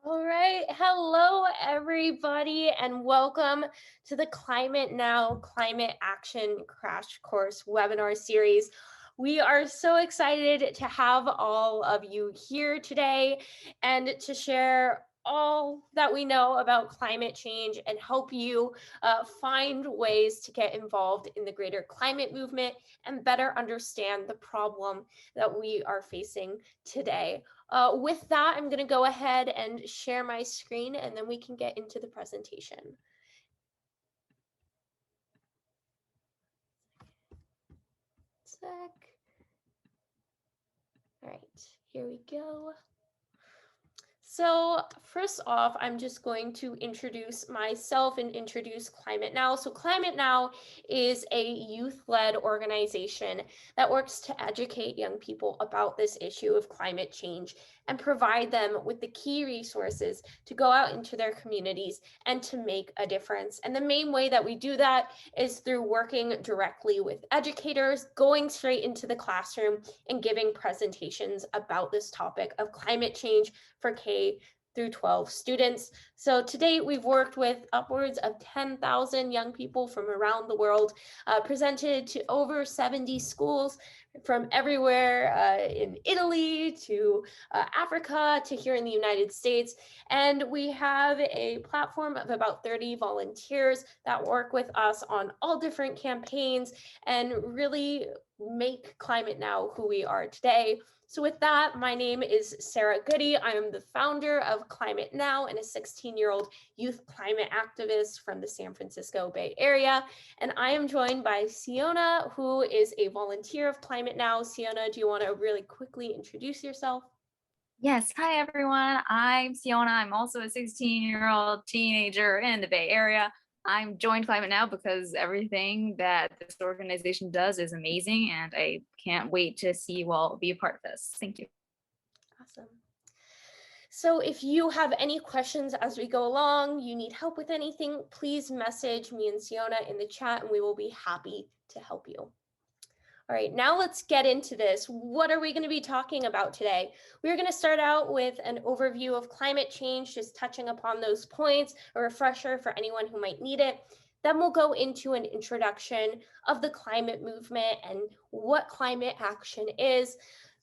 All right. Hello, everybody, and welcome to the Climate Now Climate Action Crash Course webinar series. We are so excited to have all of you here today and to share all that we know about climate change and help you find ways to get involved in the greater climate movement and better understand the problem that we are facing today. With that, I'm going to go ahead and share my screen and then we can get into the presentation. Sec. All right, here we go. So first off, I'm just going to introduce myself and introduce Climate Now. So Climate Now is a youth-led organization that works to educate young people about this issue of climate change and provide them with the key resources to go out into their communities and to make a difference. And the main way that we do that is through working directly with educators, going straight into the classroom and giving presentations about this topic of climate change for K through 12 students. So to date, we've worked with upwards of 10,000 young people from around the world, presented to over 70 schools from everywhere in Italy to Africa to here in the United States. And we have a platform of about 30 volunteers that work with us on all different campaigns and really make Climate Now who we are today. So with that, my name is Sarah Goody. I am the founder of Climate Now and a 16-year-old youth climate activist from the San Francisco Bay Area. And I am joined by Siona, who is a volunteer of Climate Now. Siona, do you want to really quickly introduce yourself? Yes, hi everyone. I'm Siona. I'm also a 16-year-old teenager in the Bay Area. I'm joined Climate Now because everything that this organization does is amazing, and I can't wait to see you all be a part of this. Thank you. Awesome. So if you have any questions as we go along, you need help with anything, please message me and Siona in the chat and we will be happy to help you. All right, now let's get into this. What are we going to be talking about today? We're going to start out with an overview of climate change, just touching upon those points, a refresher for anyone who might need it. Then we'll go into an introduction of the climate movement and what climate action is.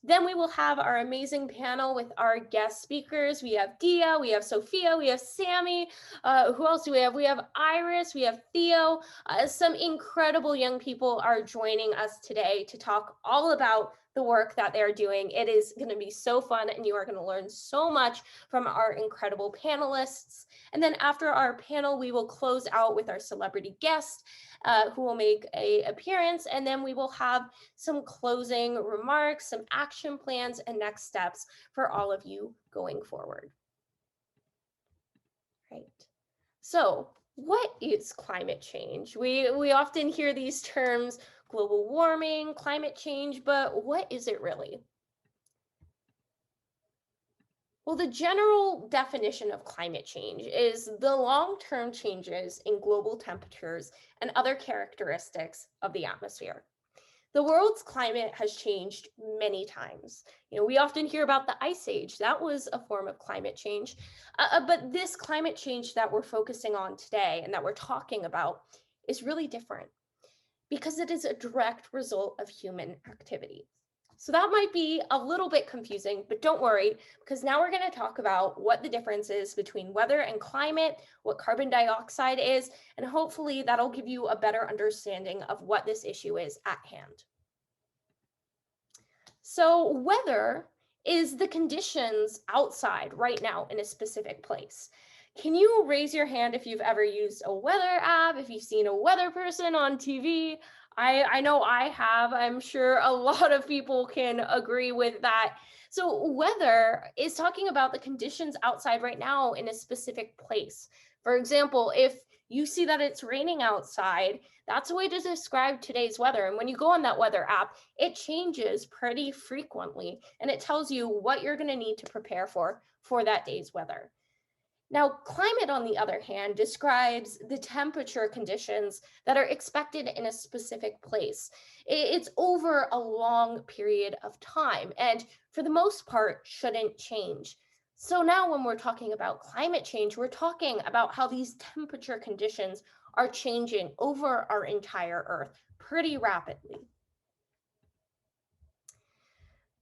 Then we will have our amazing panel with our guest speakers. We have Dia, we have Sophia, we have Sammy. Who else do we have? We have Iris, we have Theo. Some incredible young people are joining us today to talk all about the work that they're doing. It is going to be so fun and you are going to learn so much from our incredible panelists. And then after our panel, we will close out with our celebrity guest who will make an appearance. And then we will have some closing remarks, some action plans, and next steps for all of you going forward. Right. So what is climate change? We often hear these terms, global warming, climate change, but what is it really? Well, the general definition of climate change is the long-term changes in global temperatures and other characteristics of the atmosphere. The world's climate has changed many times. We often hear about the ice age. That was a form of climate change. But this climate change that we're focusing on today and that we're talking about is really different because it is a direct result of human activity. So that might be a little bit confusing, but don't worry, because now we're going to talk about what the difference is between weather and climate, what carbon dioxide is, and hopefully that'll give you a better understanding of what this issue is at hand. So weather is the conditions outside right now in a specific place. Can you raise your hand if you've ever used a weather app, if you've seen a weather person on TV? I know I have. I'm sure a lot of people can agree with that. So weather is talking about the conditions outside right now in a specific place. For example, if you see that it's raining outside, that's a way to describe today's weather. And when you go on that weather app, it changes pretty frequently and it tells you what you're going to need to prepare for that day's weather. Now, climate, on the other hand, describes the temperature conditions that are expected in a specific place. It's over a long period of time and for the most part shouldn't change. So now when we're talking about climate change, we're talking about how these temperature conditions are changing over our entire Earth pretty rapidly.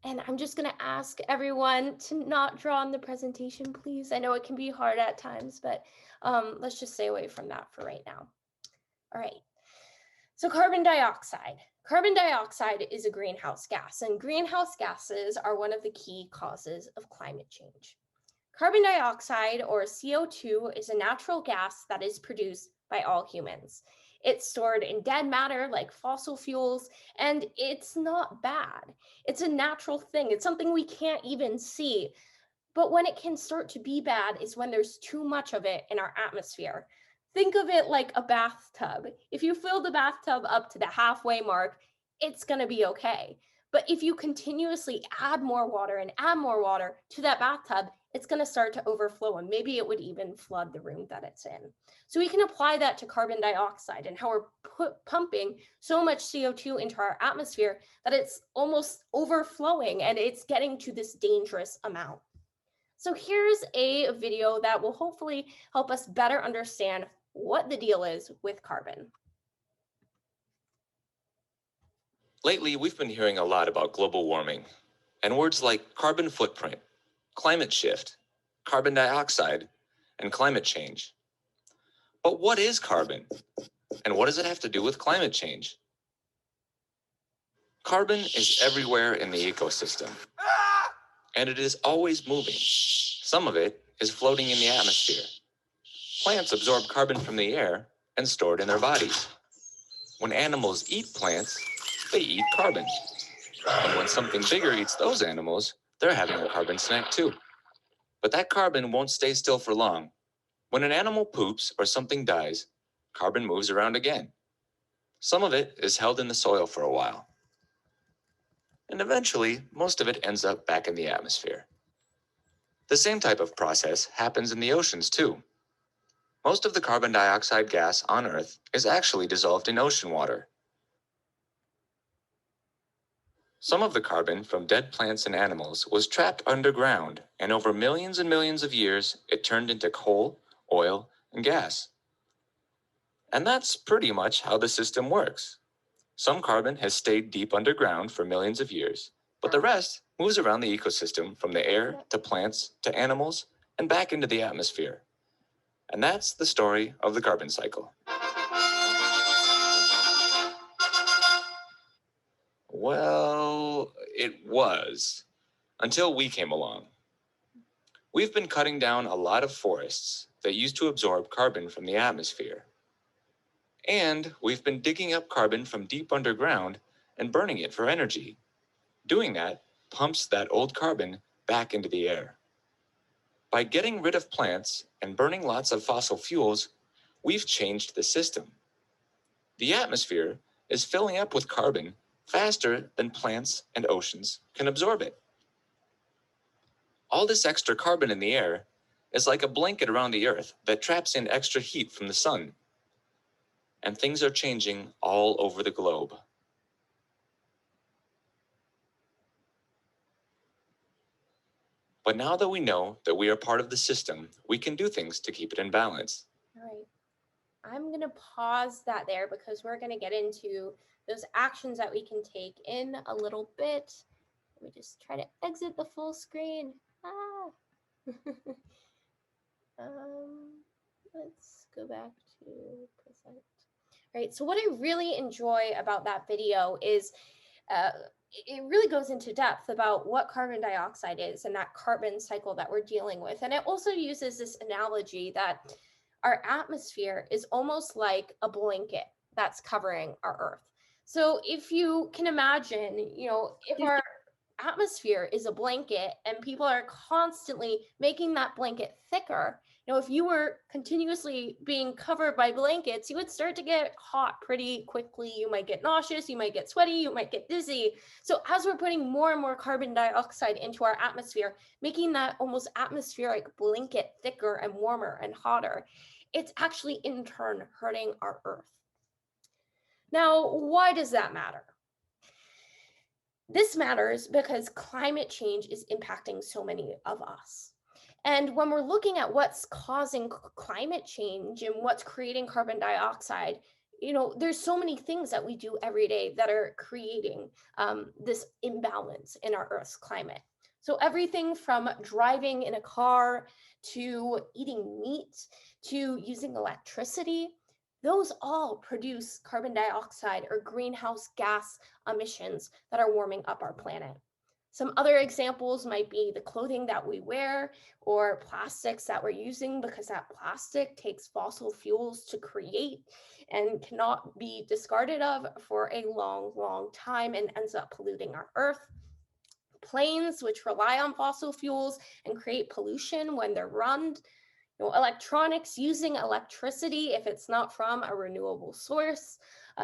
And I'm just going to ask everyone to not draw on the presentation, please. I know it can be hard at times, but let's just stay away from that for right now. All right. So carbon dioxide. Carbon dioxide is a greenhouse gas, and greenhouse gases are one of the key causes of climate change. Carbon dioxide, or CO2, is a natural gas that is produced by all humans. It's stored in dead matter like fossil fuels, and it's not bad. It's a natural thing. It's something we can't even see. But when it can start to be bad is when there's too much of it in our atmosphere. Think of it like a bathtub. If you fill the bathtub up to the halfway mark, it's going to be okay. But if you continuously add more water and add more water to that bathtub, it's going to start to overflow, and maybe it would even flood the room that it's in. So we can apply that to carbon dioxide and how we're pumping so much CO2 into our atmosphere that it's almost overflowing and it's getting to this dangerous amount. So here's a video that will hopefully help us better understand what the deal is with carbon. Lately, we've been hearing a lot about global warming, and words like carbon footprint, climate shift, carbon dioxide, and climate change. But what is carbon? And what does it have to do with climate change? Carbon is everywhere in the ecosystem, and it is always moving. Some of it is floating in the atmosphere. Plants absorb carbon from the air and store it in their bodies. When animals eat plants, they eat carbon. And when something bigger eats those animals, they're having a carbon snack too. But that carbon won't stay still for long. When an animal poops or something dies, carbon moves around again. Some of it is held in the soil for a while. And eventually, most of it ends up back in the atmosphere. The same type of process happens in the oceans too. Most of the carbon dioxide gas on Earth is actually dissolved in ocean water. Some of the carbon from dead plants and animals was trapped underground, and over millions and millions of years, it turned into coal, oil, and gas. And that's pretty much how the system works. Some carbon has stayed deep underground for millions of years, but the rest moves around the ecosystem from the air to plants to animals and back into the atmosphere. And that's the story of the carbon cycle. Well, it was, until we came along. We've been cutting down a lot of forests that used to absorb carbon from the atmosphere. And we've been digging up carbon from deep underground and burning it for energy. Doing that pumps that old carbon back into the air. By getting rid of plants and burning lots of fossil fuels, we've changed the system. The atmosphere is filling up with carbon faster than plants and oceans can absorb it. All this extra carbon in the air is like a blanket around the Earth that traps in extra heat from the sun. And things are changing all over the globe. But now that we know that we are part of the system, we can do things to keep it in balance. All right. I'm going to pause that there because we're going to get into those actions that we can take in a little bit. Let me just try to exit the full screen. Let's go back to present. All right, so what I really enjoy about that video is it really goes into depth about what carbon dioxide is and that carbon cycle that we're dealing with. And it also uses this analogy that our atmosphere is almost like a blanket that's covering our Earth. So if you can imagine, if our atmosphere is a blanket and people are constantly making that blanket thicker, if you were continuously being covered by blankets, you would start to get hot pretty quickly. You might get nauseous, you might get sweaty, you might get dizzy. So as we're putting more and more carbon dioxide into our atmosphere, making that almost atmospheric blanket thicker and warmer and hotter, it's actually in turn hurting our Earth. Now, why does that matter? This matters because climate change is impacting so many of us. And when we're looking at what's causing climate change and what's creating carbon dioxide, there's so many things that we do every day that are creating this imbalance in our Earth's climate. So everything from driving in a car to eating meat to using electricity, those all produce carbon dioxide or greenhouse gas emissions that are warming up our planet. Some other examples might be the clothing that we wear or plastics that we're using, because that plastic takes fossil fuels to create and cannot be discarded of for a long, long time and ends up polluting our Earth. Planes, which rely on fossil fuels and create pollution when they're run. Electronics using electricity if it's not from a renewable source.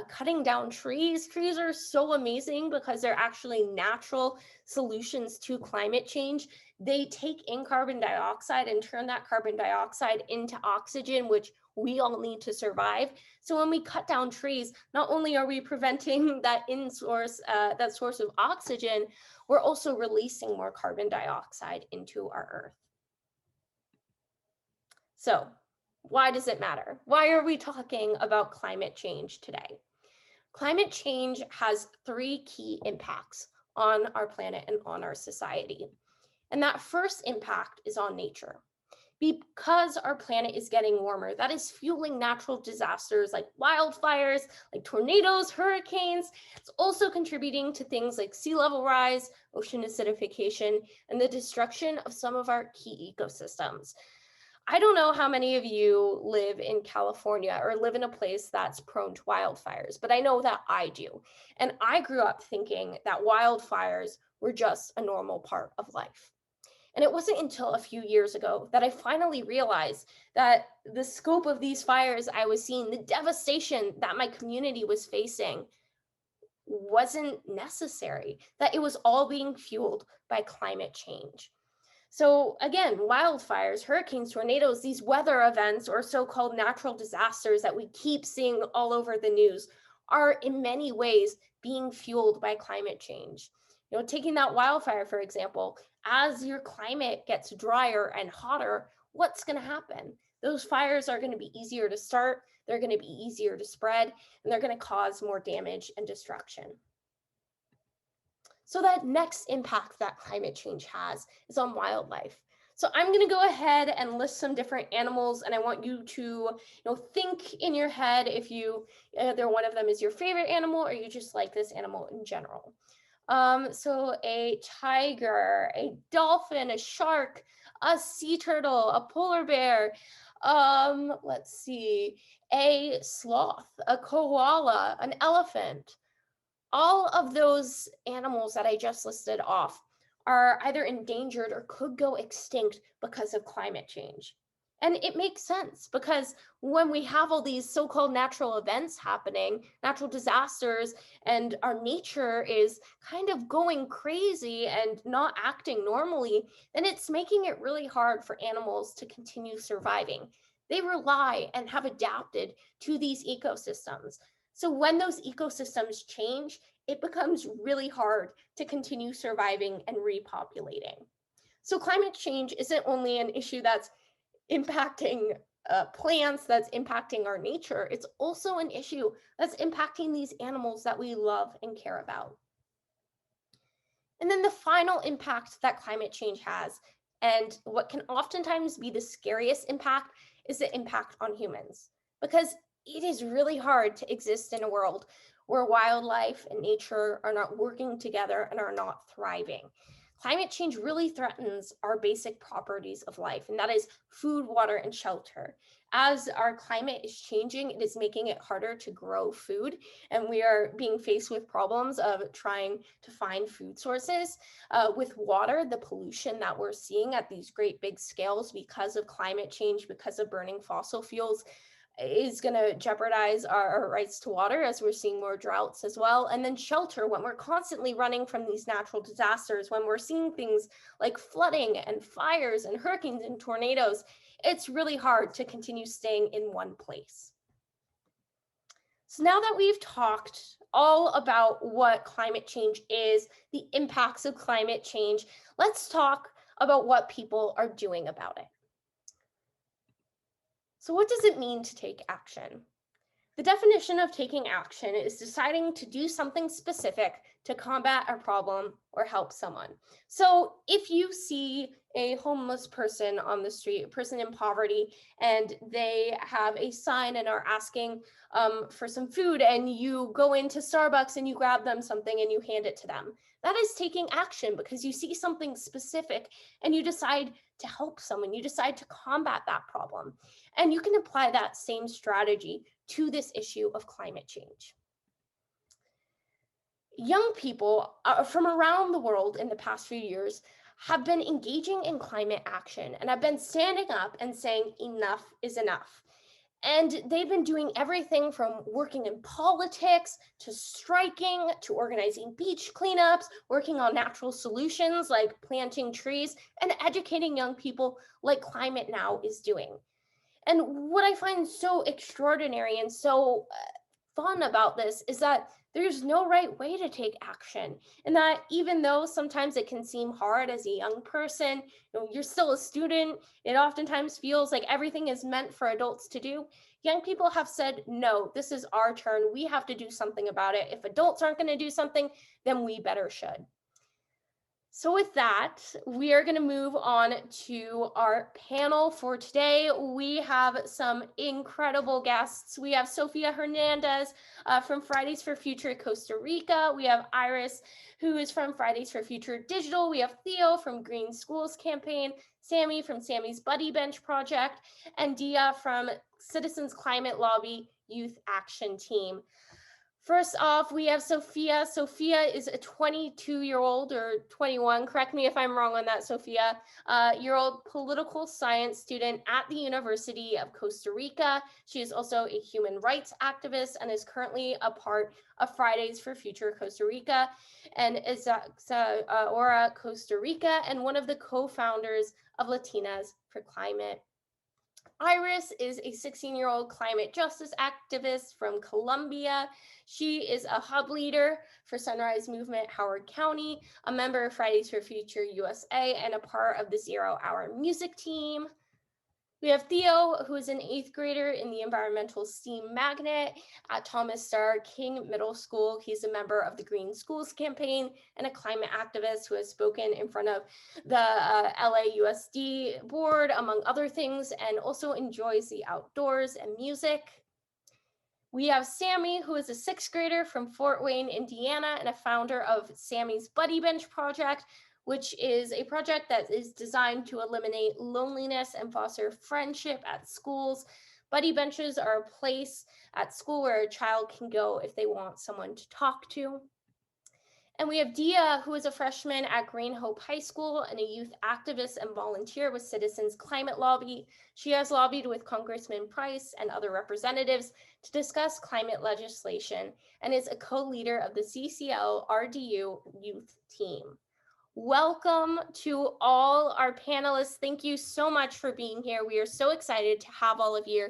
Cutting down trees. Trees are so amazing because they're actually natural solutions to climate change. They take in carbon dioxide and turn that carbon dioxide into oxygen, which we all need to survive. So when we cut down trees, not only are we preventing that source of oxygen, we're also releasing more carbon dioxide into our Earth. So why does it matter? Why are we talking about climate change today? Climate change has 3 key impacts on our planet and on our society. And that first impact is on nature. Because our planet is getting warmer, that is fueling natural disasters like wildfires, like tornadoes, hurricanes. It's also contributing to things like sea level rise, ocean acidification, and the destruction of some of our key ecosystems. I don't know how many of you live in California or live in a place that's prone to wildfires, but I know that I do. And I grew up thinking that wildfires were just a normal part of life. And it wasn't until a few years ago that I finally realized that the scope of these fires I was seeing, the devastation that my community was facing, wasn't necessary, that it was all being fueled by climate change. So again, wildfires, hurricanes, tornadoes, these weather events or so-called natural disasters that we keep seeing all over the news are in many ways being fueled by climate change. Taking that wildfire, for example, as your climate gets drier and hotter, what's going to happen? Those fires are going to be easier to start, they're going to be easier to spread, and they're going to cause more damage and destruction. So that next impact that climate change has is on wildlife. So I'm going to go ahead and list some different animals, and I want you to think in your head if either one of them is your favorite animal or you just like this animal in general. So a tiger, a dolphin, a shark, a sea turtle, a polar bear, let's see, a sloth, a koala, an elephant. All of those animals that I just listed off are either endangered or could go extinct because of climate change. And it makes sense because when we have all these so-called natural events happening, natural disasters, and our nature is kind of going crazy and not acting normally, then it's making it really hard for animals to continue surviving. They rely and have adapted to these ecosystems. So when those ecosystems change, it becomes really hard to continue surviving and repopulating. So climate change isn't only an issue that's impacting plants, that's impacting our nature, it's also an issue that's impacting these animals that we love and care about. And then the final impact that climate change has, and what can oftentimes be the scariest impact, is the impact on humans. Because it is really hard to exist in a world where wildlife and nature are not working together and are not thriving. Climate change really threatens our basic properties of life, and that is food, water, and shelter. As our climate is changing, it is making it harder to grow food, and we are being faced with problems of trying to find food sources. With water, the pollution that we're seeing at these great big scales because of climate change, because of burning fossil fuels, is going to jeopardize our rights to water as we're seeing more droughts as well. And then shelter, when we're constantly running from these natural disasters, when we're seeing things like flooding and fires and hurricanes and tornadoes, it's really hard to continue staying in one place. So now that we've talked all about what climate change is, the impacts of climate change, let's talk about what people are doing about it. So what does it mean to take action? The definition of taking action is deciding to do something specific to combat a problem or help someone. So if you see a homeless person on the street, a person in poverty, and they have a sign and are asking for some food, and you go into Starbucks and you grab them something and you hand it to them, that is taking action because you see something specific and you decide to help someone, you decide to combat that problem. And you can apply that same strategy to this issue of climate change. Young people from around the world in the past few years have been engaging in climate action and have been standing up and saying enough is enough. And they've been doing everything from working in politics to striking to organizing beach cleanups, working on natural solutions like planting trees, and educating young people like Climate Now is doing. And what I find so extraordinary and so fun about this is that there's no right way to take action. And that even though sometimes it can seem hard as a young person, you're still a student, it oftentimes feels like everything is meant for adults to do. Young people have said, no, this is our turn. We have to do something about it. If adults aren't going to do something, then we better should. So with that, we are going to move on to our panel for today. We have some incredible guests. We have Sofia Hernandez from Fridays for Future Costa Rica. We have Iris, who is from Fridays for Future Digital. We have Theo from Green Schools Campaign, Sammy from Sammy's Buddy Bench Project, and Dia from Citizens Climate Lobby Youth Action Team. First off, we have Sofia. Sofia is a 22-year-old or 21, correct me if I'm wrong on that, Sofia, year-old political science student at the University of Costa Rica. She is also a human rights activist and is currently a part of Fridays for Future Costa Rica and is Aura Costa Rica and one of the co-founders of Latinas for Climate. Iris is a 16-year-old climate justice activist from Colombia. She is a hub leader for Sunrise Movement Howard County, a member of Fridays for Future USA, and a part of the 0 Hour Music Team. We have Theo, who is an 8th grader in the environmental STEAM magnet at Thomas Starr King Middle School. He's a member of the Green Schools Campaign and a climate activist who has spoken in front of the LAUSD board, among other things, and also enjoys the outdoors and music. We have Sammy, who is a 6th grader from Fort Wayne, Indiana, and a founder of Sammy's Buddy Bench Project, which is a project that is designed to eliminate loneliness and foster friendship at schools. Buddy benches are a place at school where a child can go if they want someone to talk to. And we have Dia, who is a freshman at Green Hope High School and a youth activist and volunteer with Citizens Climate Lobby. She has lobbied with Congressman Price and other representatives to discuss climate legislation and is a co-leader of the CCL RDU youth team. Welcome to all our panelists. Thank you so much for being here. We are so excited to have all of you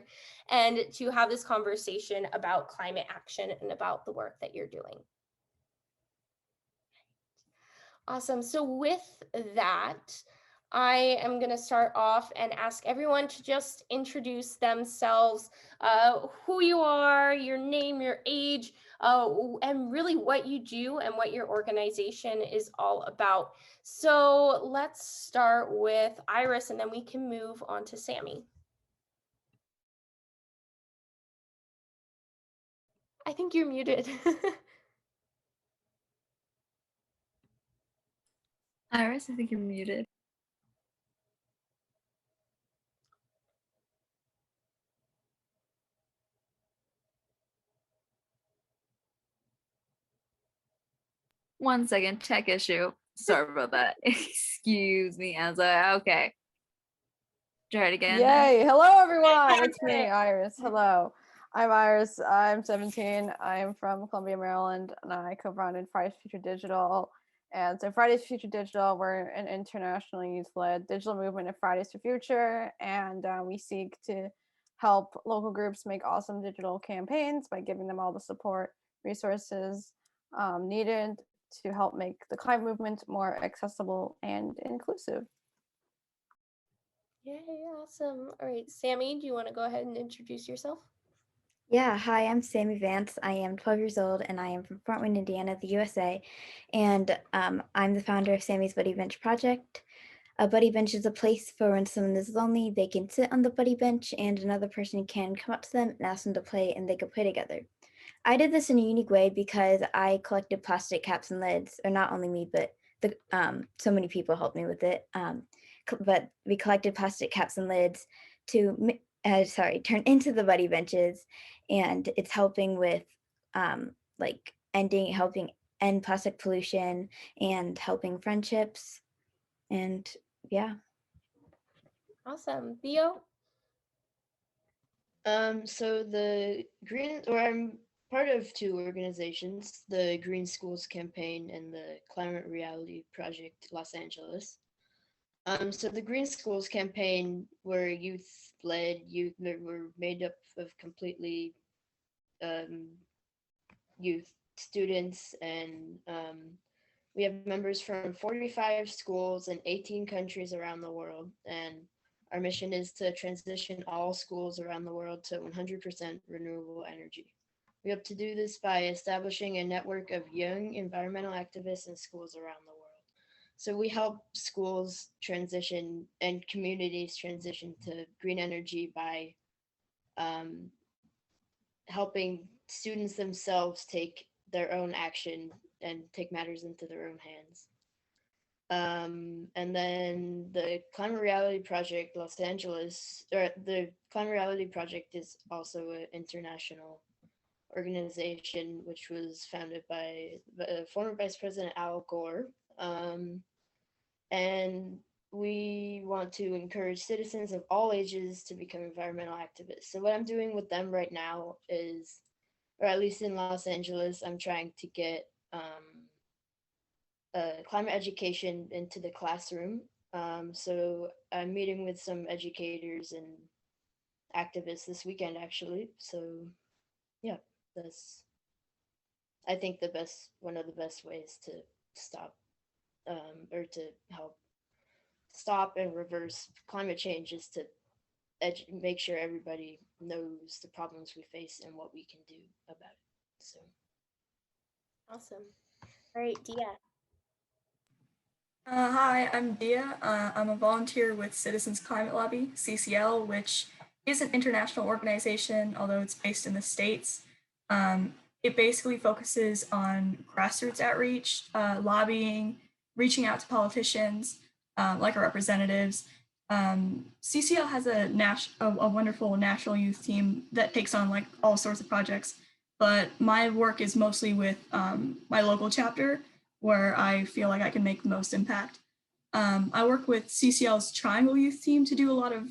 and to have this conversation about climate action and about the work that you're doing. Awesome. So with that, I am going to start off and ask everyone to just introduce themselves, who you are, your name, your age, and really what you do and what your organization is all about. So let's start with Iris and then we can move on to Sammy. I think you're muted. Iris, I think you're muted. One second, tech issue. Sorry about that. Excuse me, Anza. Okay. Try it again. Yay. Hello, everyone. It's me, Iris. Hello. I'm Iris. I'm 17. I'm from Columbia, Maryland, and I co-founded Fridays for Future Digital. And so Fridays for Future Digital, we're an international youth-led digital movement of Fridays for Future, and we seek to help local groups make awesome digital campaigns by giving them all the support, resources needed to help make the climate movement more accessible and inclusive. Yay, awesome. All right, Sammy, do you want to go ahead and introduce yourself? Yeah, hi, I'm Sammy Vance. I am 12 years old and I am from Fort Wayne, Indiana, the USA. And I'm the founder of Sammy's Buddy Bench Project. A buddy bench is a place for when someone is lonely, they can sit on the buddy bench and another person can come up to them and ask them to play and they can play together. I did this in a unique way because I collected plastic caps and lids, or not only me, but so many people helped me with it. But we collected plastic caps and lids to turn into the buddy benches, and it's helping with like helping end plastic pollution and helping friendships, and yeah. Awesome. Theo? So the Green, or I'm part of two organizations, the Green Schools Campaign and the Climate Reality Project Los Angeles. So the Green Schools Campaign were youth-led, youth that were made up of completely youth students, and we have members from 45 schools in 18 countries around the world, and our mission is to transition all schools around the world to 100% renewable energy. We hope to do this by establishing a network of young environmental activists in schools around the world. So we help schools transition and communities transition to green energy by helping students themselves take their own action and take matters into their own hands. And then the Climate Reality Project Los Angeles, or the Climate Reality Project is also an international organization which was founded by former Vice President Al Gore. And we want to encourage citizens of all ages to become environmental activists. So what I'm doing with them right now is, or at least in Los Angeles, I'm trying to get climate education into the classroom. So I'm meeting with some educators and activists this weekend, actually. So yeah, that's, I think, one of the best ways to stop or to help stop and reverse climate change is to make sure everybody knows the problems we face and what we can do about it. So Awesome. All right, Dia. Hi, I'm Dia. I'm a volunteer with Citizens Climate Lobby, CCL, which is an international organization, although it's based in the States. It basically focuses on grassroots outreach, lobbying, reaching out to politicians, like our representatives. CCL has a wonderful national youth team that takes on like all sorts of projects, but my work is mostly with my local chapter, where I feel like I can make the most impact. I work with CCL's Triangle Youth team to do a lot of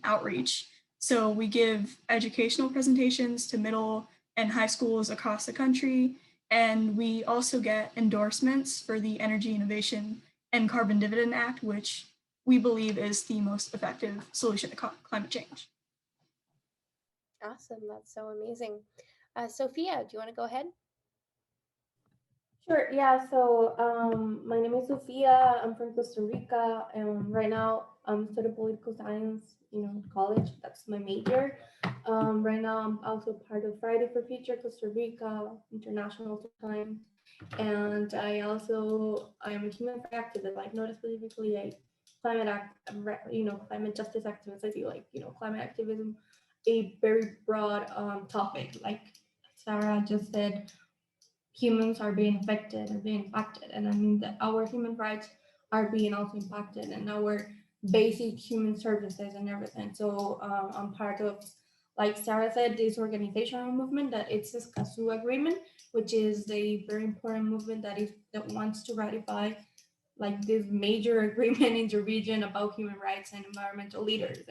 outreach. So we give educational presentations to middle and high schools across the country, and we also get endorsements for the Energy Innovation and Carbon Dividend Act, which we believe is the most effective solution to climate change. Awesome, that's so amazing. Sophia, do you want to go ahead? Sure, yeah, so my name is Sofia, I'm from Costa Rica, and right now I'm studying political science, in college, that's my major. Right now I'm also part of Friday for Future Costa Rica International Time, and I am a human rights activist, like not specifically a climate justice activist. I do climate activism, a very broad topic, like Sarah just said. Humans are being affected and being impacted, and I mean that our human rights are being also impacted, and our basic human services and everything. So I'm part of, like Sarah said, this organizational movement that it's the Escazú Agreement, which is a very important movement that wants to ratify like this major agreement in the region about human rights and environmental leaders,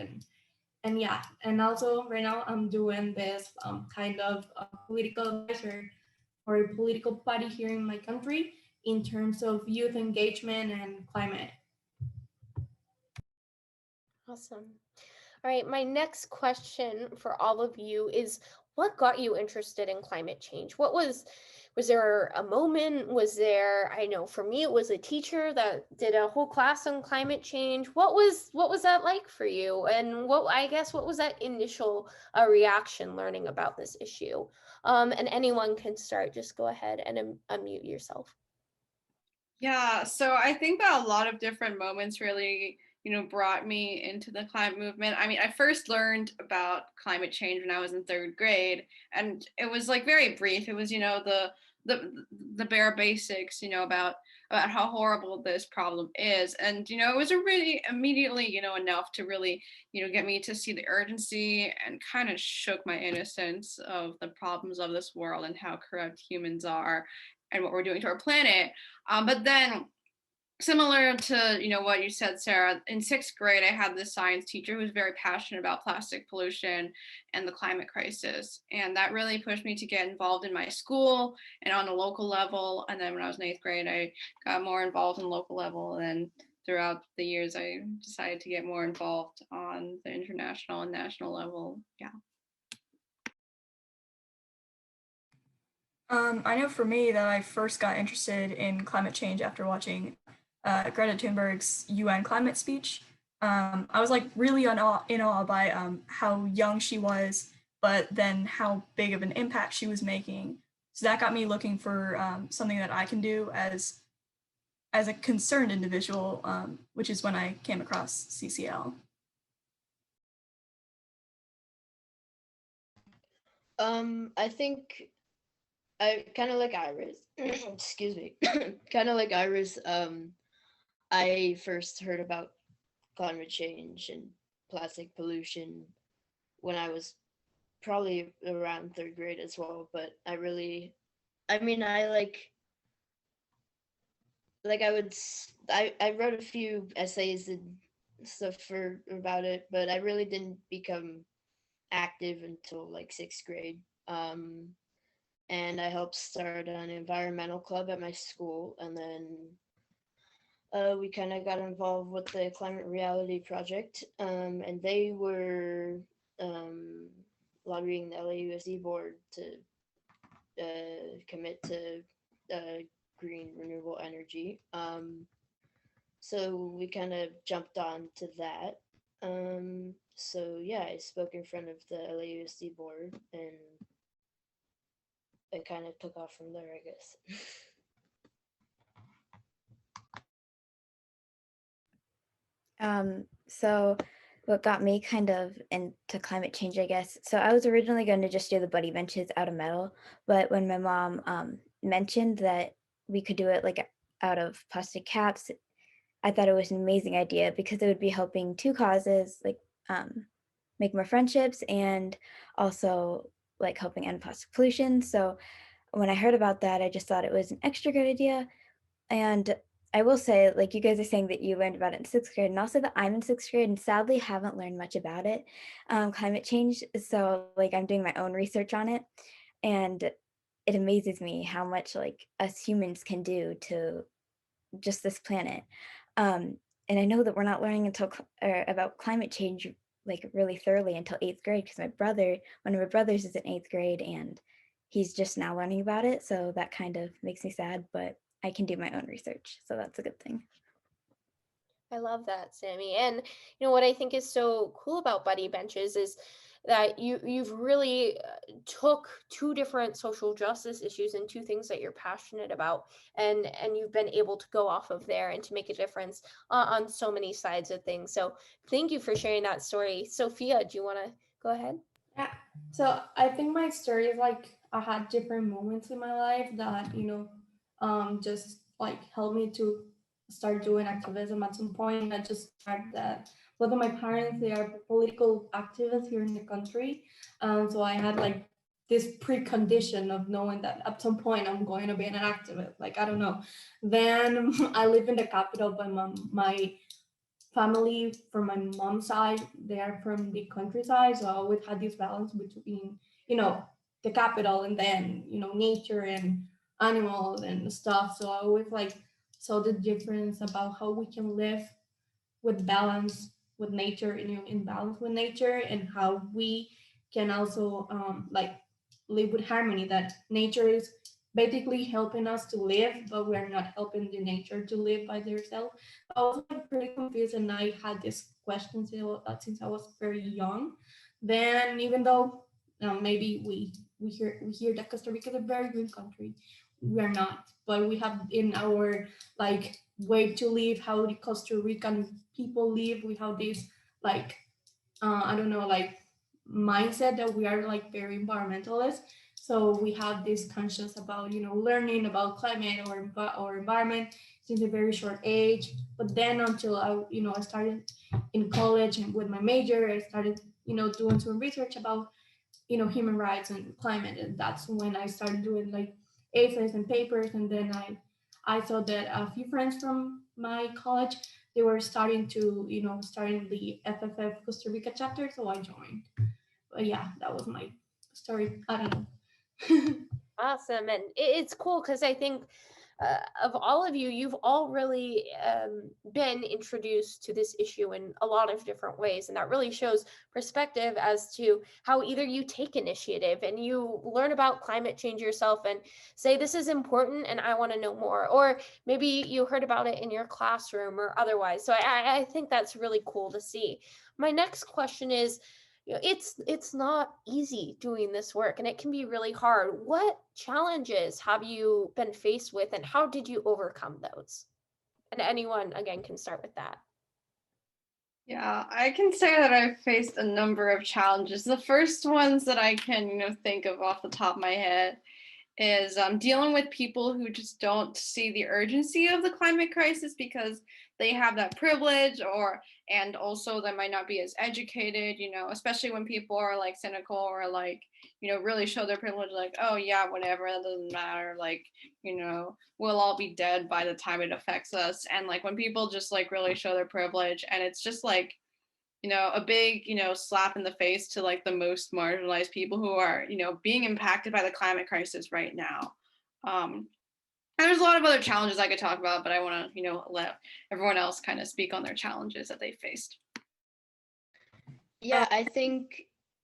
and yeah, and also right now I'm doing this kind of political advisor or a political party here in my country in terms of youth engagement and climate. Awesome. All right, my next question for all of you is, what got you interested in climate change? What was Was there a moment? Was there, I know for me, it was a teacher that did a whole class on climate change. What was that like for you? And what was that initial reaction learning about this issue? And anyone can start, just go ahead and unmute yourself. Yeah, so I think that a lot of different moments really, brought me into the climate movement. I mean, I first learned about climate change when I was in third grade, and it was like very brief. It was, the bare basics, about how horrible this problem is. And, it was a really immediately, enough to really, get me to see the urgency and kind of shook my innocence of the problems of this world and how corrupt humans are and what we're doing to our planet. But then similar to what you said, Sarah, in sixth grade I had this science teacher who was very passionate about plastic pollution and the climate crisis, and that really pushed me to get involved in my school and on a local level. And then when I was in eighth grade I got more involved in local level, and then throughout the years I decided to get more involved on the international and national level. Yeah. I know for me that I first got interested in climate change after watching Greta Thunberg's UN climate speech. I was like really in awe by how young she was, but then how big of an impact she was making. So that got me looking for something that I can do as a concerned individual, which is when I came across CCL. I think I kind of like Iris. Excuse me. Kind of like Iris. I first heard about climate change and plastic pollution when I was probably around third grade as well. But I really, I mean, I I wrote a few essays and stuff about it, but I really didn't become active until like sixth grade. And I helped start an environmental club at my school, and then we kind of got involved with the Climate Reality Project, and they were lobbying the LAUSD board to commit to green renewable energy. So we kind of jumped on to that. So yeah, I spoke in front of the LAUSD board, and it kind of took off from there, I guess. So what got me kind of into climate change, I guess. So I was originally going to just do the buddy benches out of metal, but when my mom mentioned that we could do it like out of plastic caps, I thought it was an amazing idea because it would be helping two causes, like make more friendships and also like helping end plastic pollution. So when I heard about that, I just thought it was an extra good idea. And I will say, like you guys are saying that you learned about it in sixth grade, and also that I'm in sixth grade and sadly haven't learned much about it, climate change. So like I'm doing my own research on it, and it amazes me how much like us humans can do to just this planet. And I know that we're not learning about climate change like really thoroughly until eighth grade because one of my brothers is in eighth grade and he's just now learning about it. So that kind of makes me sad, but I can do my own research. So that's a good thing. I love that, Sammy. And what I think is so cool about buddy benches is that you've really took two different social justice issues and two things that you're passionate about, and you've been able to go off of there and to make a difference on so many sides of things. So thank you for sharing that story. Sophia, do you want to go ahead? Yeah. So I think my story is like I had different moments in my life that just like helped me to start doing activism. At some point, I just started that both of my parents, they are political activists here in the country. So I had like this precondition of knowing that at some point I'm going to be an activist. Like, I don't know. Then I live in the capital, but my family from my mom's side, they are from the countryside. So I always had this balance between, the capital and then, nature and animals and stuff. So I always like saw the difference about how we can live with balance with nature, in balance with nature, and how we can also like live with harmony, that nature is basically helping us to live, but we're not helping the nature to live by themselves. I was like pretty confused, and I had this question since I was very young. Then even though maybe we hear that Costa Rica is a very green country, we are not. But we have in our like way to live, how the Costa Rican people live, we have this like I don't know, like mindset that we are like very environmentalist. So we have this conscious about, you know, learning about climate or environment since a very short age. But then until I started in college and with my major, I started, doing some research about, human rights and climate. And that's when I started doing like essays and papers. And then I saw that a few friends from my college, they were starting the FFF Costa Rica chapter. So I joined. But yeah, that was my story. I don't know. Awesome. And it's cool because I think of all of you, you've all really been introduced to this issue in a lot of different ways. And that really shows perspective as to how either you take initiative and you learn about climate change yourself and say, this is important and I want to know more. Or maybe you heard about it in your classroom or otherwise. So I think that's really cool to see. My next question is, it's not easy doing this work and it can be really hard. What challenges have you been faced with and how did you overcome those? And anyone again can start with that. Yeah, I can say that I've faced a number of challenges. The first ones that I can, think of off the top of my head is dealing with people who just don't see the urgency of the climate crisis because they have that privilege and also they might not be as educated, especially when people are like cynical or like, really show their privilege like, oh yeah, whatever, that doesn't matter. Like, we'll all be dead by the time it affects us. And like when people just like really show their privilege and it's just like, a big, slap in the face to like the most marginalized people who are, being impacted by the climate crisis right now. And there's a lot of other challenges I could talk about, but I want to, let everyone else kind of speak on their challenges that they faced. Yeah, I think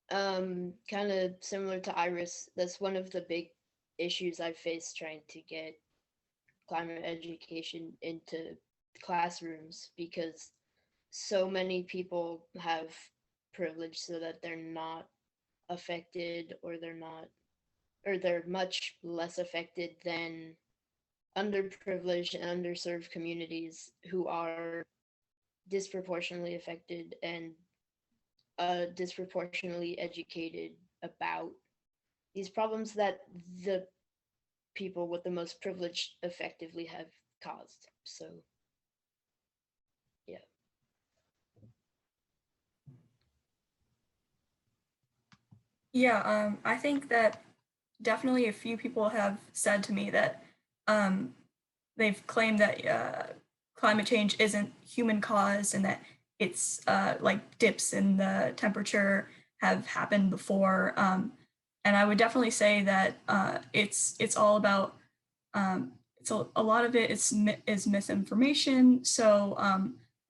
kind of similar to Iris, that's one of the big issues I faced trying to get climate education into classrooms because so many people have privilege so that they're not affected or they're much less affected than underprivileged and underserved communities who are disproportionately affected and disproportionately educated about these problems that the people with the most privilege effectively have caused. So yeah. Yeah, I think that definitely a few people have said to me that they've claimed that climate change isn't human caused and that it's like dips in the temperature have happened before. And I would definitely say that it's all about a lot of it is misinformation. So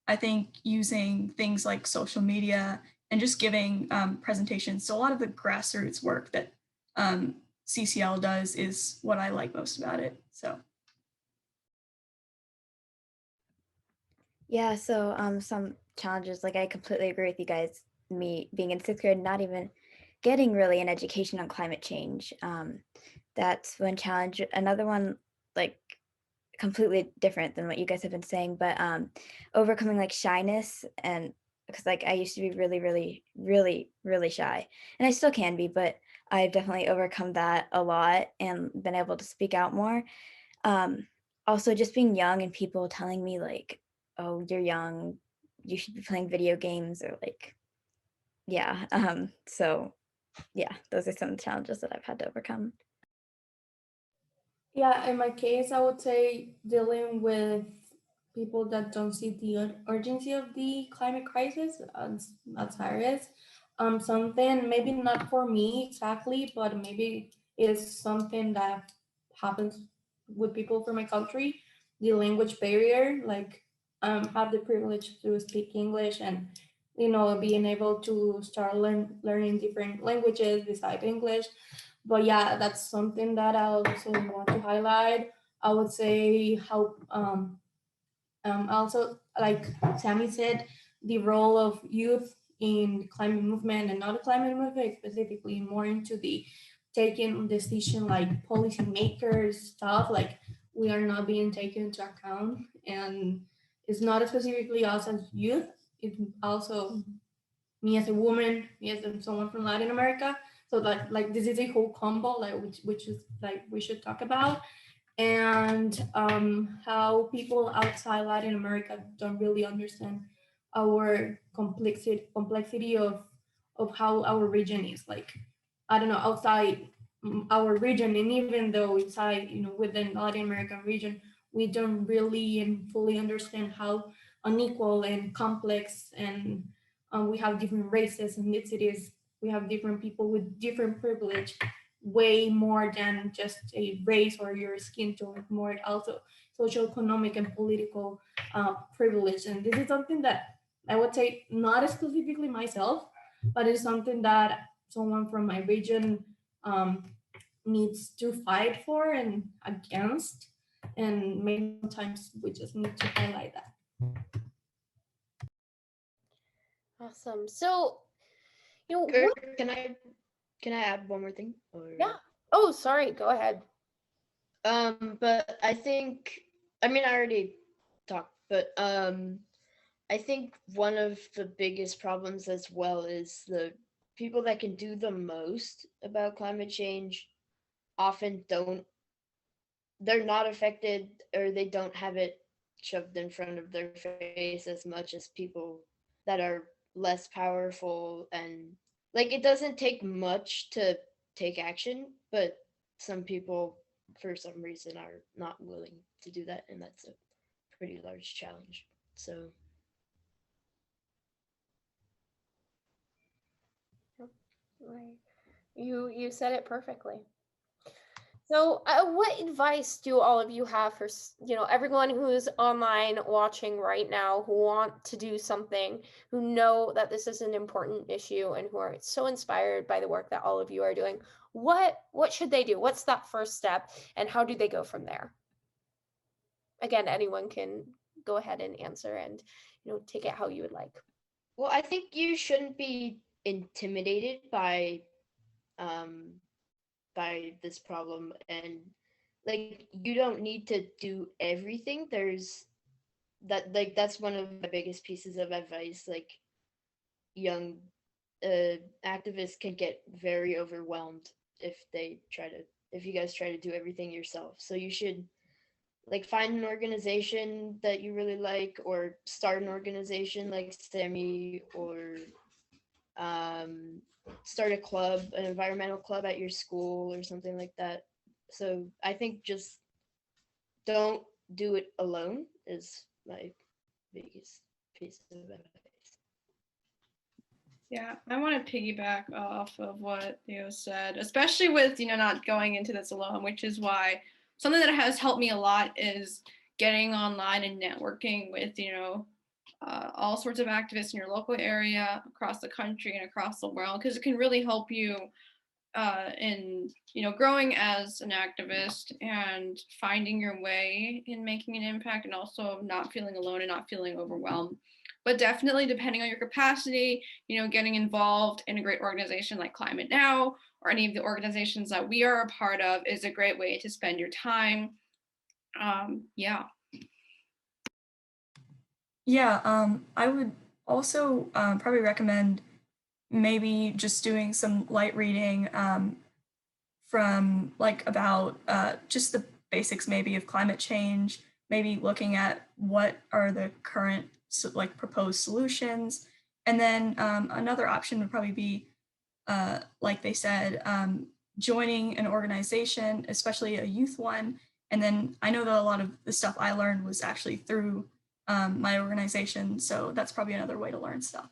I think using things like social media and just giving presentations. So a lot of the grassroots work that CCL does is what I like most about it. So. Yeah, so some challenges, like I completely agree with you guys, me being in sixth grade, not even getting really an education on climate change. That's one challenge. Another one, like completely different than what you guys have been saying, but overcoming like shyness, and because like I used to be really, really, really, really shy, and I still can be, but I've definitely overcome that a lot and been able to speak out more. Also just being young and people telling me like, oh, you're young, you should be playing video games, or like, yeah. So yeah, those are some of the challenges that I've had to overcome. Yeah, in my case, I would say dealing with people that don't see the urgency of the climate crisis, as Iris. Something maybe not for me exactly, but maybe is something that happens with people from my country. The language barrier, like have the privilege to speak English and being able to start learning different languages besides English. But yeah, that's something that I also want to highlight. I would say how also, like Sammy said, the role of youth in the climate movement, and not the climate movement specifically, more into the taking decision like policymakers stuff, like we are not being taken into account. And it's not specifically us as youth, it's also me as a woman, me as someone from Latin America. So like this is a whole combo, like which is like we should talk about. And how people outside Latin America don't really understand our complexity of how our region is. Like, I don't know, outside our region, and even though inside, within Latin American region, we don't really and fully understand how unequal and complex, and we have different races, ethnicities, we have different people with different privilege, way more than just a race or your skin tone, more also social, economic, and political privilege. And this is something that I would say not specifically myself, but it's something that someone from my region um, needs to fight for and against. And maybe sometimes we just need to highlight that. Awesome. So, Kurt, can I add one more thing? Or... Yeah. Oh, sorry. Go ahead. But I think, I mean, I already talked, but I think one of the biggest problems as well is the people that can do the most about climate change often they're not affected, or they don't have it shoved in front of their face as much as people that are less powerful. And like, it doesn't take much to take action, but some people for some reason are not willing to do that, and that's a pretty large challenge. So Right. You said it perfectly. So, what advice do all of you have for everyone who's online watching right now, who want to do something, who know that this is an important issue, and who are so inspired by the work that all of you are doing? What should they do? What's that first step, and how do they go from there? Again, anyone can go ahead and answer, and take it how you would like. well, I think you shouldn't be intimidated by this problem, and like, you don't need to do everything. There's that's one of the biggest pieces of advice. Like, young activists can get very overwhelmed if you guys try to do everything yourself. So you should like find an organization that you really like, or start an organization like Sammy, or start a club, an environmental club at your school or something like that. So I think just don't do it alone is my biggest piece of advice. Yeah, I want to piggyback off of what Theo said, especially with, not going into this alone, which is why something that has helped me a lot is getting online and networking with, all sorts of activists in your local area, across the country and across the world, because it can really help you in, growing as an activist and finding your way in making an impact, and also not feeling alone and not feeling overwhelmed. But definitely, depending on your capacity, getting involved in a great organization like Climate Now, or any of the organizations that we are a part of, is a great way to spend your time. Yeah. Yeah, I would also probably recommend maybe just doing some light reading from like about just the basics maybe of climate change, maybe looking at what are the current like proposed solutions. And then another option would probably be, like they said, joining an organization, especially a youth one. And then I know that a lot of the stuff I learned was actually through my organization. So that's probably another way to learn stuff.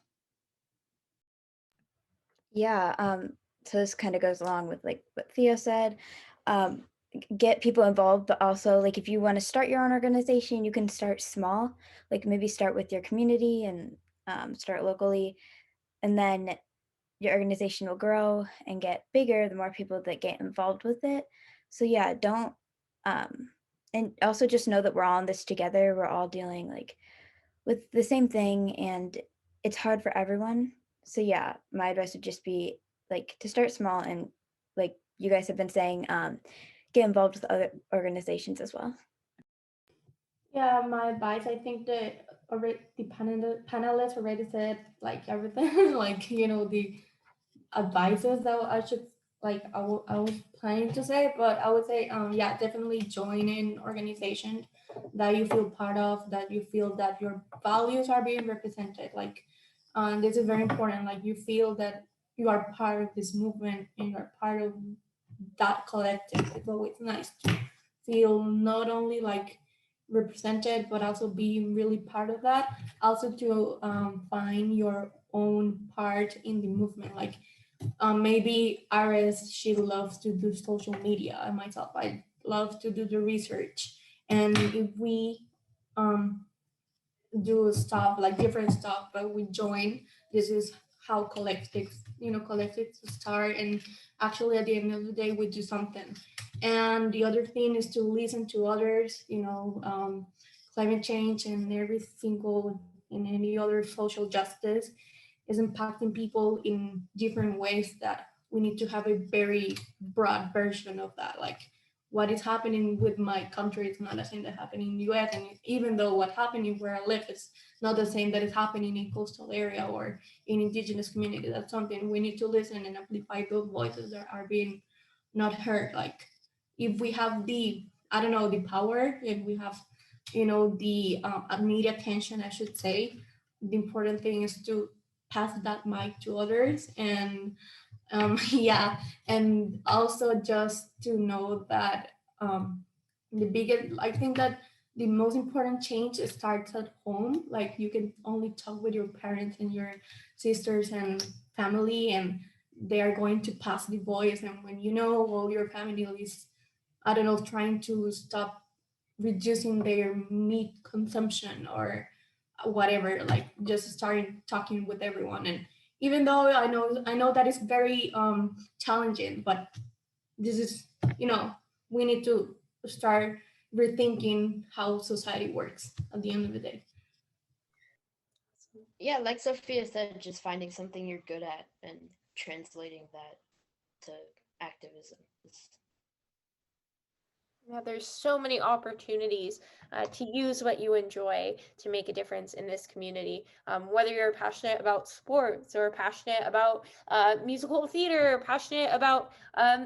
Yeah, so this kind of goes along with like what Theo said. Get people involved, but also like if you want to start your own organization, you can start small, like maybe start with your community and start locally, and then your organization will grow and get bigger the more people that get involved with it. So yeah, don't and also just know that we're all in this together. We're all dealing like with the same thing, and it's hard for everyone. So yeah, my advice would just be like to start small, and like you guys have been saying, get involved with other organizations as well. Yeah, my advice, I think that already the panelists already said like everything, like, the advices that I should like I was planning to say, but I would say yeah, definitely join an organization that you feel part of, that you feel that your values are being represented. Like this is very important. Like you feel that you are part of this movement and you're part of that collective. It's always nice to feel not only like represented but also being really part of that. Also to find your own part in the movement. Like maybe Iris, she loves to do social media, and myself, I love to do the research. And if we do stuff like different stuff, but we join, this is how collectives start. And actually, at the end of the day, we do something. And the other thing is to listen to others. Climate change and every single and any other social justice is impacting people in different ways, that we need to have a very broad version of that. Like what is happening with my country is not the same that happening in the US. And even though what happening where I live is not the same that is happening in coastal area or in indigenous community, that's something we need to listen and amplify those voices that are being not heard. Like if we have the, I don't know, the power, if we have, the media attention, I should say, the important thing is to pass that mic to others. And yeah, and also just to know that the biggest, I think that the most important change starts at home. Like you can only talk with your parents and your sisters and family, and they are going to pass the voice. And when all your family is, I don't know, trying to stop reducing their meat consumption or whatever, like just starting talking with everyone. And even though I know that is very challenging, but this is, we need to start rethinking how society works at the end of the day. Yeah, like Sophia said, just finding something you're good at and translating that to activism. Yeah, there's so many opportunities to use what you enjoy to make a difference in this community. Whether you're passionate about sports or passionate about musical theater, or passionate about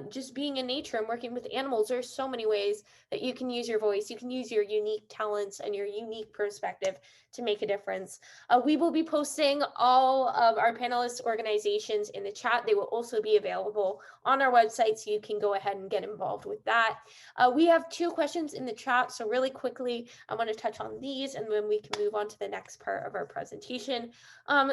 just being in nature and working with animals, there's so many ways that you can use your voice. You can use your unique talents and your unique perspective to make a difference. We will be posting all of our panelist organizations in the chat. They will also be available on our website, so you can go ahead and get involved with that. We have 2 questions in the chat, so really quickly, I want to touch on these and then we can move on to the next part of our presentation.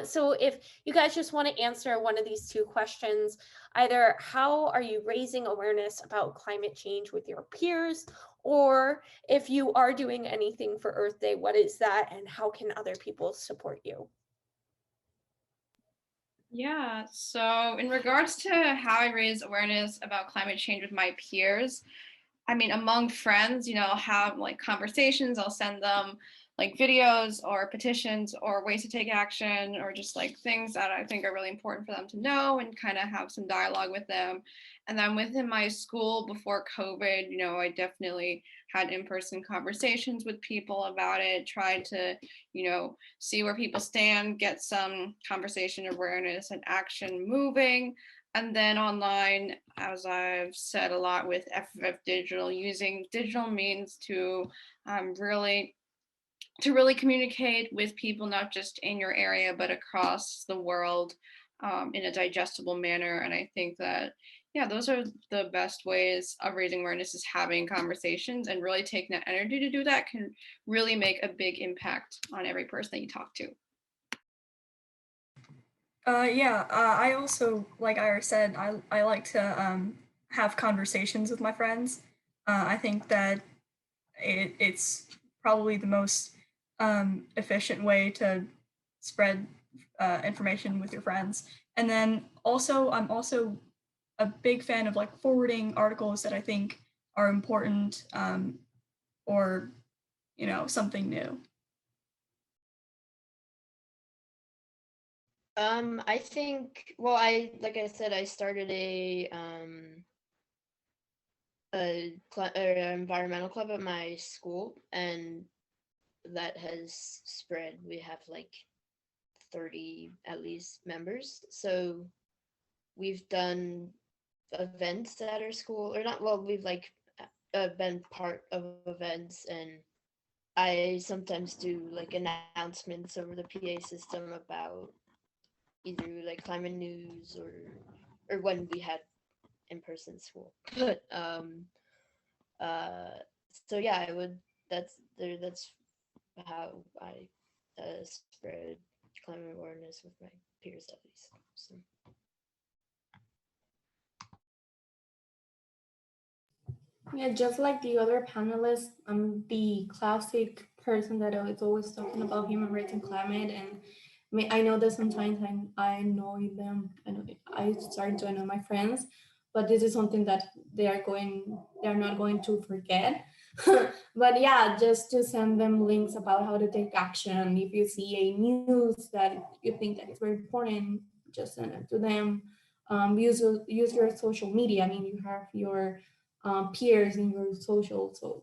So if you guys just want to answer one of these 2 questions, either how are you raising awareness about climate change with your peers, or if you are doing anything for Earth Day, what is that and how can other people support you? Yeah, so in regards to how I raise awareness about climate change with my peers, I mean, among friends, have like conversations. I'll send them like videos or petitions or ways to take action, or just like things that I think are really important for them to know, and kind of have some dialogue with them. And then within my school before COVID, I definitely had in-person conversations with people about it, tried to, see where people stand, get some conversation awareness and action moving. And then online, as I've said a lot with FFF Digital, using digital means to really communicate with people, not just in your area, but across the world in a digestible manner. And I think that, yeah, those are the best ways of raising awareness, is having conversations, and really taking that energy to do that can really make a big impact on every person that you talk to. I also, like Ira said, I like to have conversations with my friends. I think that it's probably the most efficient way to spread information with your friends. And then also, I'm also a big fan of like forwarding articles that I think are important, or, you know, something new. I think, well, like I said, I started a environmental club at my school, and that has spread. We have like 30 at least members. So we've done events at our school, or not, well, we've like been part of events, and I sometimes do like announcements over the PA system about either like climate news or when we had in-person school. But so yeah, I would, that's how I spread climate awareness with my peers at least. So. Yeah, just like the other panelists, I'm the classic person that is always talking about human rights and climate. And I know that sometimes I annoy them. I start to annoy my friends, but this is something that they are not going to forget. But yeah, just to send them links about how to take action. If you see a news that you think that is very important, just send it to them. Use your social media. I mean, you have your peers in your social, so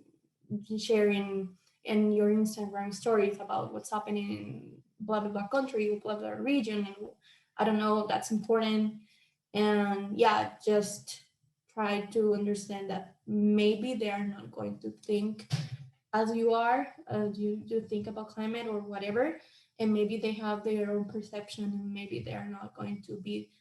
sharing in your Instagram stories about what's happening in blah blah blah country, blah blah region, and I don't know, that's important. And yeah, just try to understand that maybe they are not going to think as you are, as you think about climate or whatever, and maybe they have their own perception, and maybe they are not going to be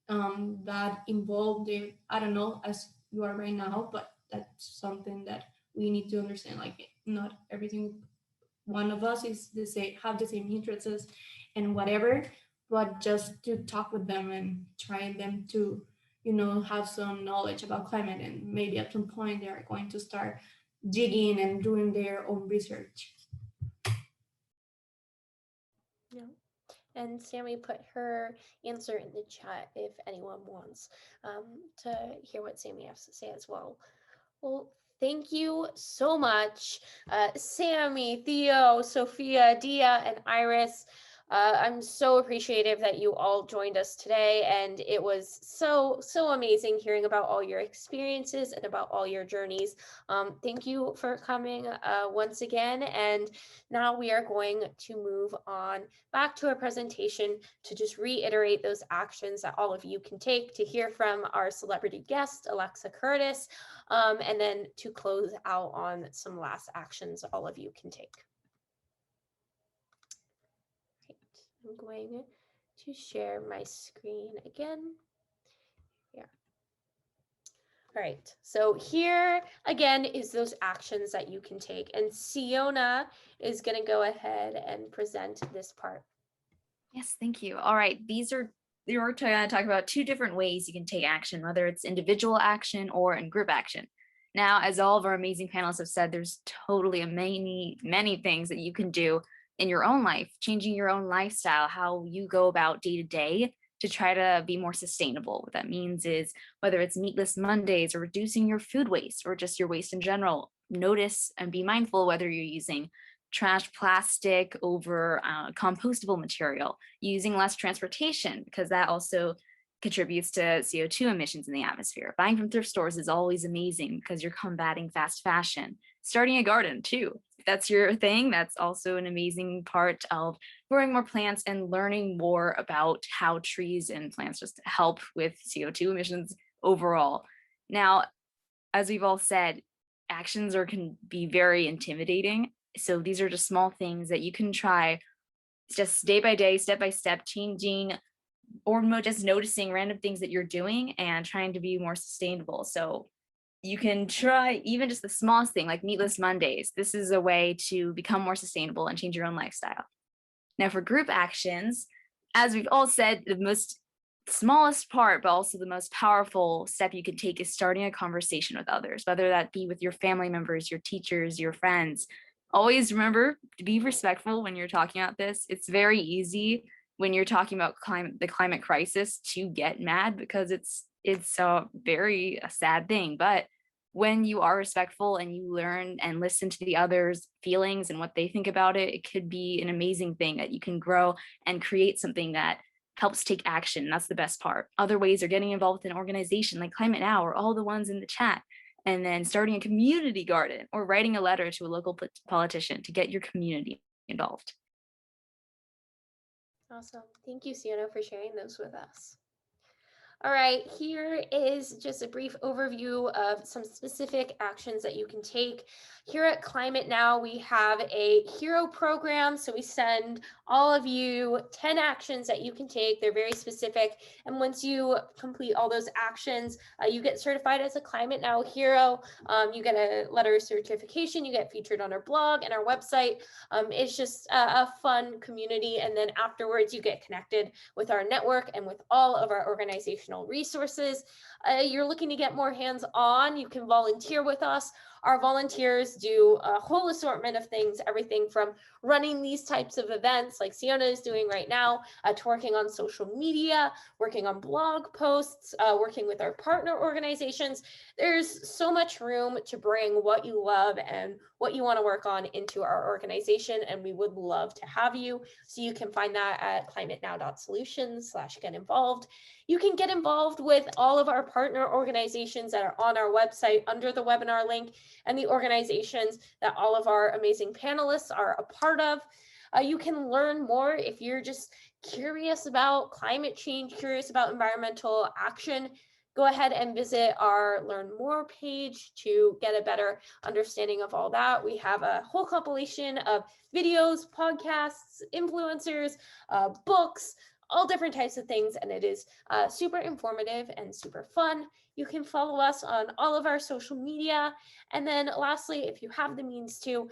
that involved in, I don't know, as you are right now, but that's something that we need to understand. Like, not everything one of us is the same, have the same interests and whatever, but just to talk with them and try them to, you know, have some knowledge about climate, and maybe at some point they are going to start digging and doing their own research. Yeah. And Sammy put her answer in the chat if anyone wants to hear what Sammy has to say as well. Well, thank you so much, Sammy, Theo, Sophia, Dia, and Iris. I'm so appreciative that you all joined us today, and it was so amazing hearing about all your experiences and about all your journeys. Thank you for coming once again, and now we are going to move on back to our presentation to just reiterate those actions that all of you can take, to hear from our celebrity guest, Alexa Curtis, and then to close out on some last actions all of you can take. I'm going to share my screen again. Yeah. All right, so here again is those actions that you can take, and Siona is going to go ahead and present this part. Yes, thank you. All right, we're going to talk about two different ways you can take action, whether it's individual action or in group action. Now, as all of our amazing panelists have said, there's totally many things that you can do in your own life, changing your own lifestyle, how you go about day to day to try to be more sustainable. What that means is whether it's meatless Mondays or reducing your food waste or just your waste in general, notice and be mindful whether you're using trash plastic over compostable material, using less transportation, because that also contributes to CO2 emissions in the atmosphere. Buying from thrift stores is always amazing because you're combating fast fashion. Starting a garden too, if that's your thing, that's also an amazing part of growing more plants and learning more about how trees and plants just help with CO2 emissions overall. Now, as we've all said, actions can be very intimidating. So these are just small things that you can try just day by day, step by step, changing or just noticing random things that you're doing and trying to be more sustainable. So you can try even just the smallest thing like meatless Mondays. This is a way to become more sustainable and change your own lifestyle. Now for group actions, as we've all said, the most smallest part, but also the most powerful step you can take is starting a conversation with others, whether that be with your family members, your teachers, your friends. Always remember to be respectful when you're talking about this. It's very easy when you're talking about the climate crisis to get mad, because it's a very sad thing. But when you are respectful and you learn and listen to the others' feelings and what they think about it, it could be an amazing thing that you can grow and create something that helps take action. That's the best part. Other ways are getting involved in an organization like Climate Now or all the ones in the chat, and then starting a community garden or writing a letter to a local politician to get your community involved. Awesome. Thank you, Sienna, for sharing those with us. All right, here is just a brief overview of some specific actions that you can take. Here at Climate Now, we have a hero program. So we send all of you 10 actions that you can take. They're very specific. And once you complete all those actions, you get certified as a Climate Now hero. You get a letter of certification. You get featured on our blog and our website. It's just a fun community. And then afterwards, you get connected with our network and with all of our organizational resources. You're looking to get more hands-on, you can volunteer with us. Our volunteers do a whole assortment of things, everything from running these types of events like Sienna is doing right now, to working on social media, working on blog posts, working with our partner organizations. There's so much room to bring what you love and what you want to work on into our organization, and we would love to have you. So you can find that at climatenow.solutions/get involved. You can get involved with all of our partner organizations that are on our website under the webinar link, and the organizations that all of our amazing panelists are a part of. You can learn more if you're just curious about climate change, curious about environmental action. Go ahead and visit our Learn More page to get a better understanding of all that. We have a whole compilation of videos, podcasts, influencers, books, all different types of things, and it is super informative and super fun. You can follow us on all of our social media. And then lastly, if you have the means to,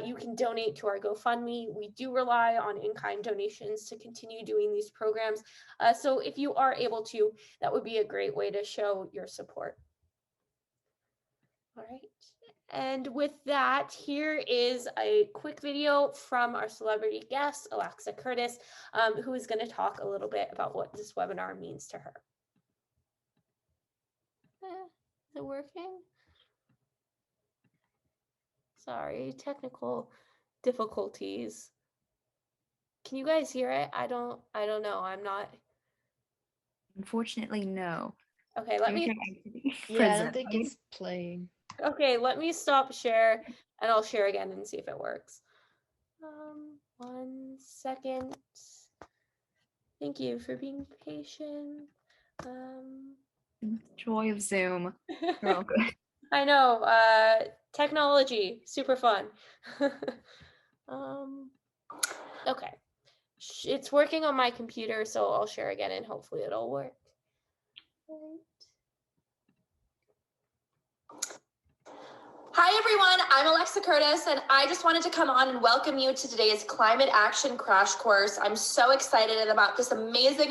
you can donate to our GoFundMe. We do rely on in-kind donations to continue doing these programs. So if you are able to, that would be a great way to show your support. All right. And with that, here is a quick video from our celebrity guest, Alexa Curtis, who is going to talk a little bit about what this webinar means to her. Is it working? Sorry, technical difficulties. Can you guys hear it? I don't know. I'm not. Unfortunately, no. Okay, let me. Yeah, I don't think it's playing. Okay, let me stop share and I'll share again and see if it works. 1 second. Thank you for being patient. Joy of Zoom. You're all good. I know, technology, super fun. Okay, it's working on my computer, so I'll share again and hopefully it'll work. Right. Hi everyone, I'm Alexa Curtis, and I just wanted to come on and welcome you to today's Climate Action Crash Course. I'm so excited about this amazing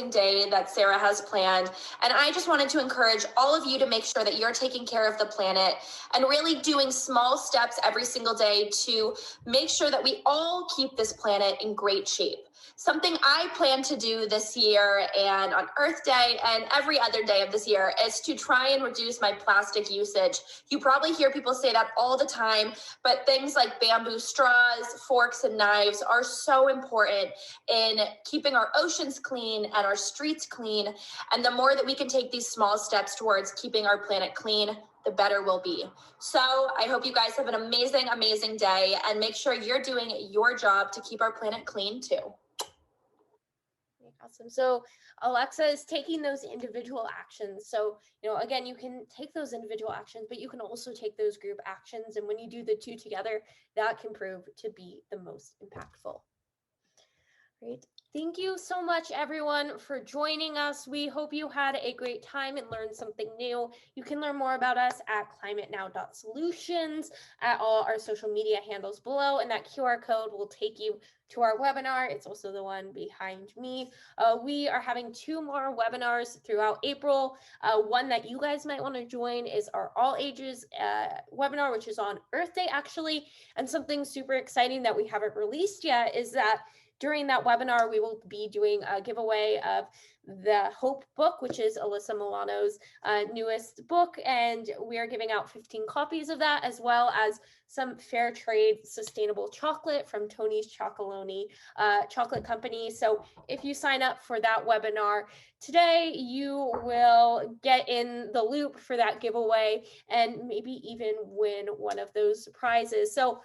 day that Sarah has planned, and I just wanted to encourage all of you to make sure that you're taking care of the planet and really doing small steps every single day to make sure that we all keep this planet in great shape. Something I plan to do this year and on Earth Day and every other day of this year is to try and reduce my plastic usage. You probably hear people say that all the time, but things like bamboo straws, forks, and knives are so important in keeping our oceans clean and our streets clean. And the more that we can take these small steps towards keeping our planet clean, the better we'll be. So I hope you guys have an amazing day, and make sure you're doing your job to keep our planet clean too. Awesome. So Alexa is taking those individual actions. So, again, you can take those individual actions, but you can also take those group actions. And when you do the two together, that can prove to be the most impactful. Great. Thank you so much, everyone, for joining us. We hope you had a great time and learned something new. You can learn more about us at climatenow.solutions, at all our social media handles below, and that QR code will take you to our webinar. It's also the one behind me. We are having 2 more webinars throughout April. One that you guys might want to join is our All Ages webinar, which is on Earth Day, actually. And something super exciting that we haven't released yet is that during that webinar, we will be doing a giveaway of the Hope book, which is Alyssa Milano's newest book. And we are giving out 15 copies of that, as well as some fair trade sustainable chocolate from Tony's Chocolonely chocolate company. So if you sign up for that webinar today, you will get in the loop for that giveaway and maybe even win one of those prizes. So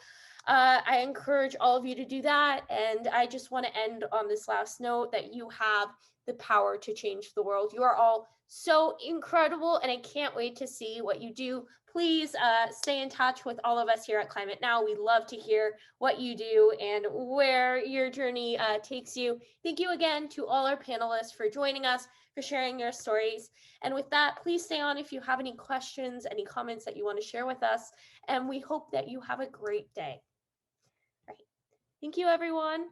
I encourage all of you to do that. And I just want to end on this last note that you have the power to change the world. You are all so incredible, and I can't wait to see what you do. Please stay in touch with all of us here at Climate Now. We love to hear what you do and where your journey takes you. Thank you again to all our panelists for joining us, for sharing your stories. And with that, please stay on if you have any questions, any comments that you want to share with us. And we hope that you have a great day. All right. Thank you, everyone.